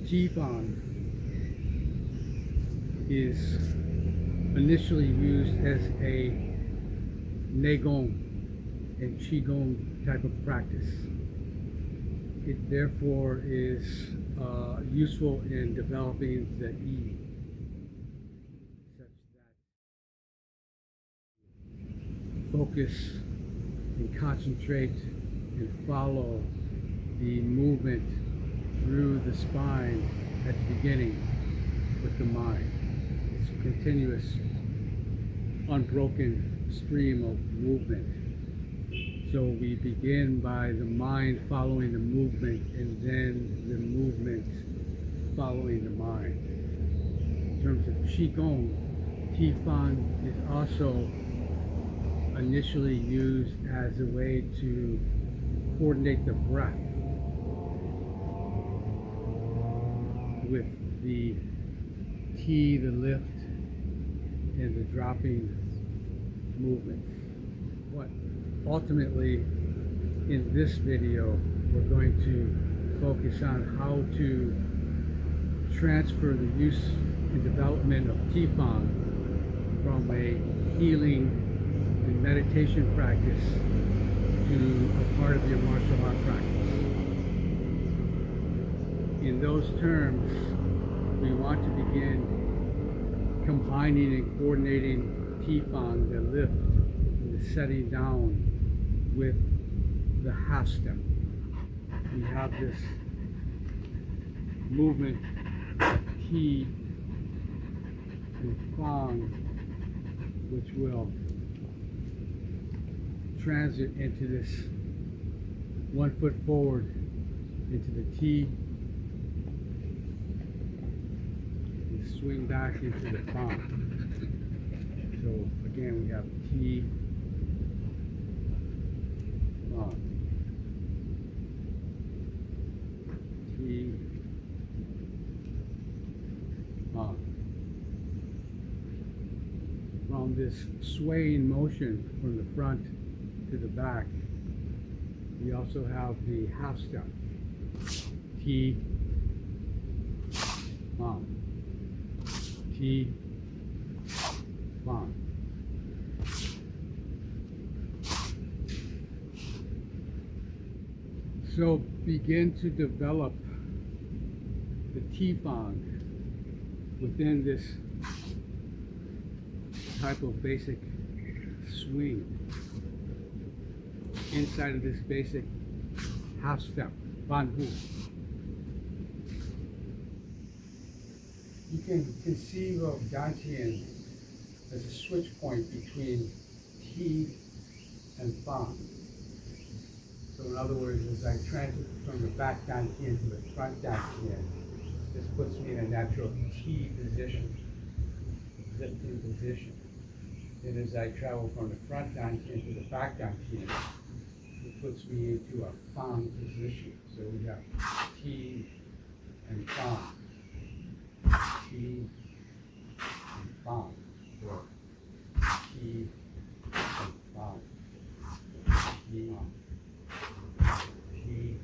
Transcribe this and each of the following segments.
Qigong is initially used as a Neigong and Qigong type of practice. It therefore is useful in developing the Yi, such that focus and concentrate and follow the movement through the spine at the beginning with the mind. It's a continuous, unbroken stream of movement. So we begin by the mind following the movement, and then the movement following the mind. In terms of Qigong, Qigong is also initially used as a way to coordinate the breath with the Qi, the lift, and the dropping movements. What ultimately in this video we're going to focus on how to transfer the use and development of Qigong from a healing and meditation practice to a part of your martial art practice. In those terms, we want to begin combining and coordinating Qigong, the lift, and the setting down, with the half step. We have this movement, Qi and Fang, which will transit into this 1 foot forward into the Qi, and swing back into the Fang. So again, we have Qi, Fang, Qi, Fang. From this swaying motion from the front to the back, we also have the half step, Qi, Fang, Qi, Fang. So begin to develop the Qigong within this type of basic swing, inside of this basic half step, Ban Hu. You can conceive of Dantian as a switch point between Qi and Fang. So in other words, as I transit from the back Dantian to the front Dantian, this puts me in a natural Qi position, lifting position. And as I travel from the front Dantian to the back Dantian, it puts me into a Fang position. So we have Qi and Fang, Qi and Fang, or Qi and Fang, Qi, Qi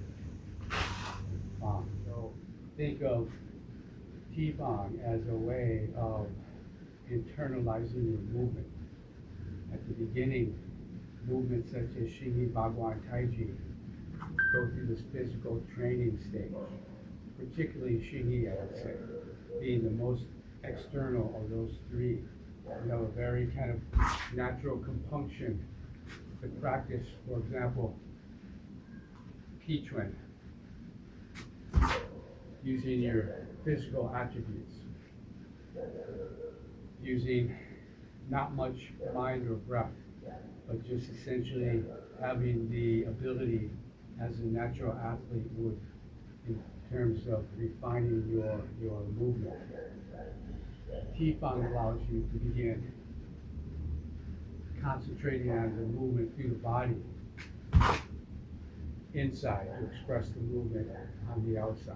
and Fang. So think of Qigong as a way of internalizing your movement. At the beginning, movements such as Xingyi, Bagua, and Taiji go through this physical training stage, particularly Xingyi, I would say, being the most external of those three. You have a very kind of natural compunction to practice, for example, Pichuan, using your physical attributes, using not much mind or breath, but just essentially having the ability as a natural athlete would in terms of refining your movement. Qigong allows you to begin concentrating on the movement through the body inside to express the movement on the outside.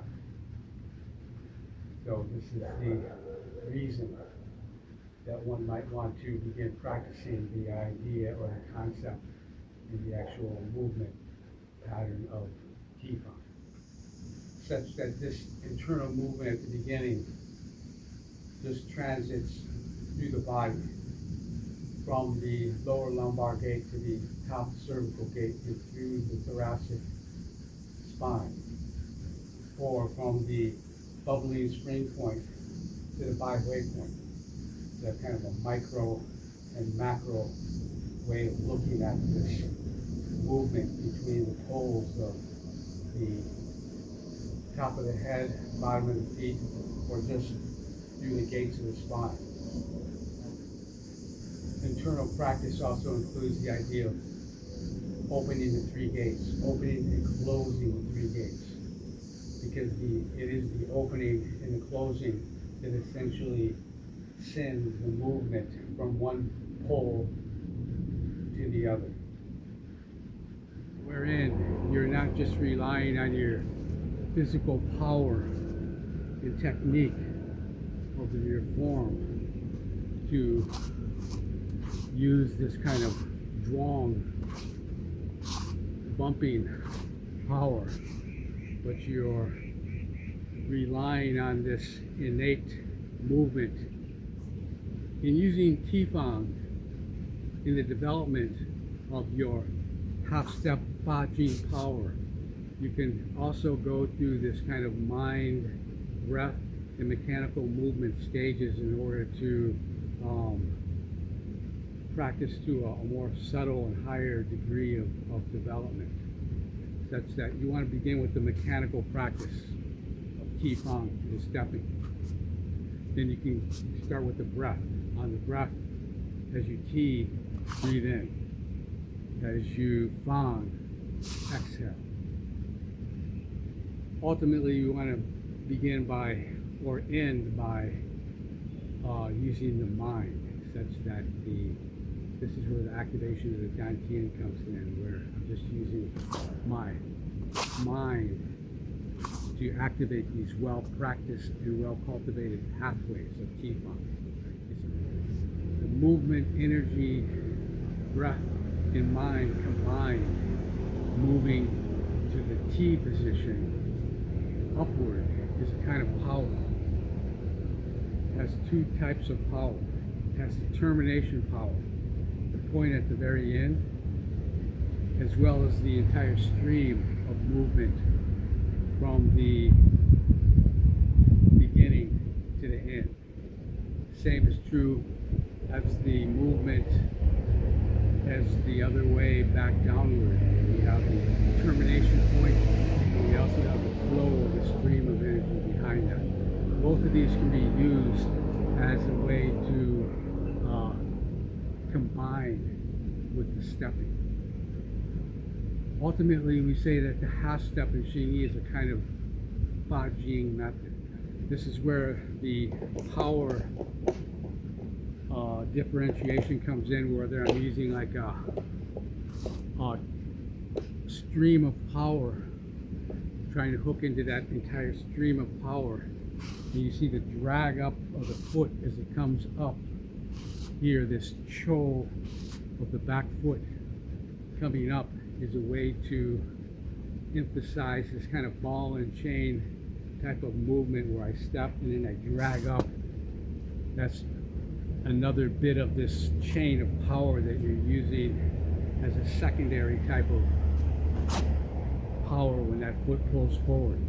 So this is the reason that one might want to begin practicing the idea or the concept in the actual movement pattern of Qigong. such that this internal movement at the beginning just transits through the body from the lower lumbar gate to the top cervical gate and through the thoracic spine, or from the bubbling spring point to the bi-way point. That kind of a micro and macro way of looking at this movement between the poles of the top of the head, bottom of the feet, or just through the gates of the spine. Internal practice also includes the idea of opening the three gates, opening and closing the three gates, because it is the opening and the closing that essentially sends the movement from one pole to the other. Wherein you're not just relying on your physical power and technique of your form to use this kind of gong bumping power, but you're relying on this innate movement. In using FANG in the development of your half-step FANG power, you can also go through this kind of mind, breath, and mechanical movement stages in order to practice to a more subtle and higher degree of development, such that you want to begin with the mechanical practice of FANG, the stepping. Then you can start with the breath. On the breath, as you T, breathe in. As you FANG, exhale. Ultimately, you want to begin by, or end by, using the mind, such that this is where the activation of the Dantian comes in, where I'm just using my mind to activate these well-practiced and well-cultivated pathways of FANG. The movement, energy, breath, and mind combined, moving to the T position upward, is a kind of power. It has two types of power. It has determination power, the point at the very end, as well as the entire stream of movement from the beginning to the end. Same is true as the movement as the other way back downward. We have the termination point, and we also have the flow of the stream of energy behind that. Both of these can be used as a way to combine with the stepping. Ultimately, we say that the half-step in Xingyi is a kind of FANG method. This is where the power differentiation comes in, whether I'm using like a stream of power, trying to hook into that entire stream of power. And you see the drag up of the foot as it comes up here, this cho of the back foot coming up is a way to emphasize this kind of ball and chain type of movement where I step and then I drag up. That's another bit of this chain of power that you're using as a secondary type of power when that foot pulls forward.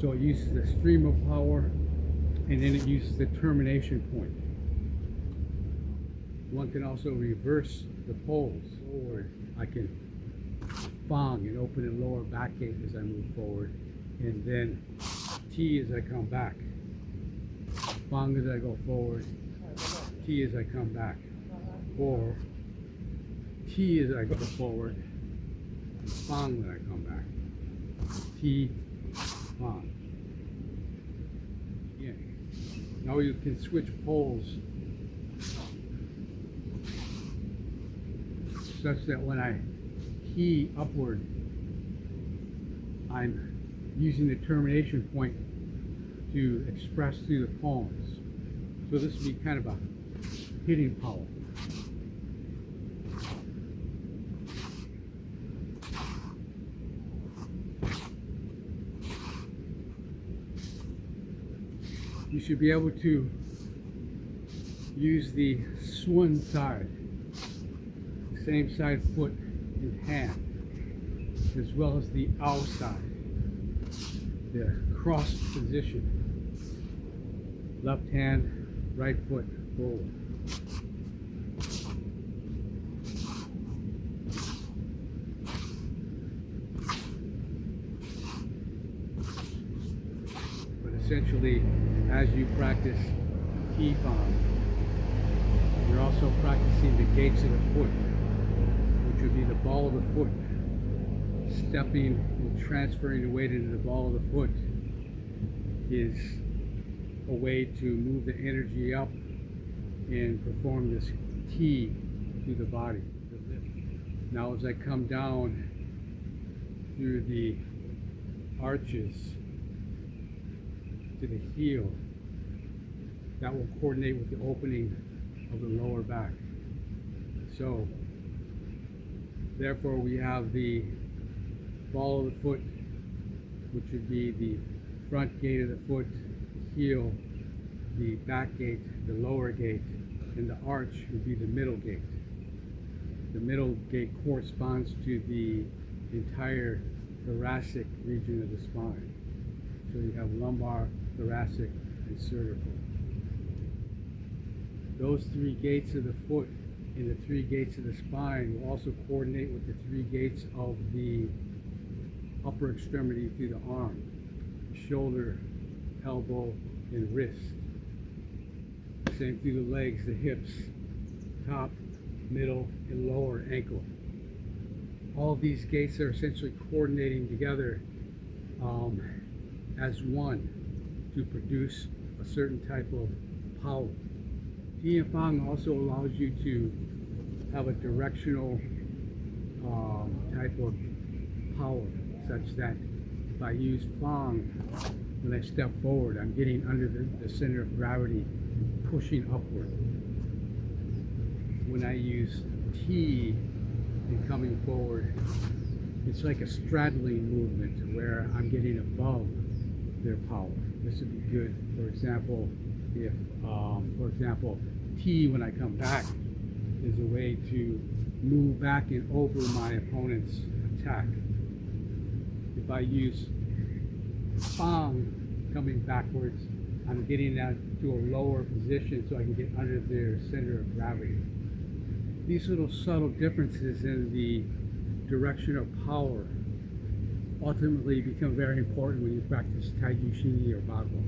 So it uses the stream of power, and then it uses the termination point. One can also reverse the poles forward. I can FANG and open and lower back gate as I move forward, and then T as I come back. FANG as I go forward, T as I come back, or T as I go forward, and FANG when I come back. T, FANG. Yeah. Now you can switch poles such that when I key upward, I'm using the termination point to express through the palms. So this would be kind of a hitting power. you should be able to use the Swan side, same side foot in hand, as well as the owl side, the cross position. Left hand, right foot forward. But essentially, as you practice FANG, you're also practicing the gates of the foot, which would be the ball of the foot. Stepping and transferring the weight into the ball of the foot is a way to move the energy up and perform this T through the body. Now as I come down through the arches to the heel, that will coordinate with the opening of the lower back. So therefore we have the ball of the foot, which would be the front gate of the foot, the heel, the back gate, the lower gate, and the arch would be the middle gate. The middle gate corresponds to the entire thoracic region of the spine. So you have lumbar, thoracic, and cervical. Those three gates of the foot and the three gates of the spine will also coordinate with the three gates of the upper extremity through the arm, shoulder, elbow, and wrist. Same through the legs, the hips, top, middle, and lower ankle. All of these gates are essentially coordinating together as one to produce a certain type of power. FANG also allows you to have a directional type of power, such that if I use FANG, when I step forward, I'm getting under the center of gravity, pushing upward. When I use T and coming forward, it's like a straddling movement where I'm getting above their power. This would be good, for example, if, T when I come back is a way to move back and over my opponent's attack. If I use FANG coming backwards, I'm getting that to a lower position so I can get under their center of gravity. These little subtle differences in the direction of power ultimately become very important when you practice Taiji Shini or Bagua.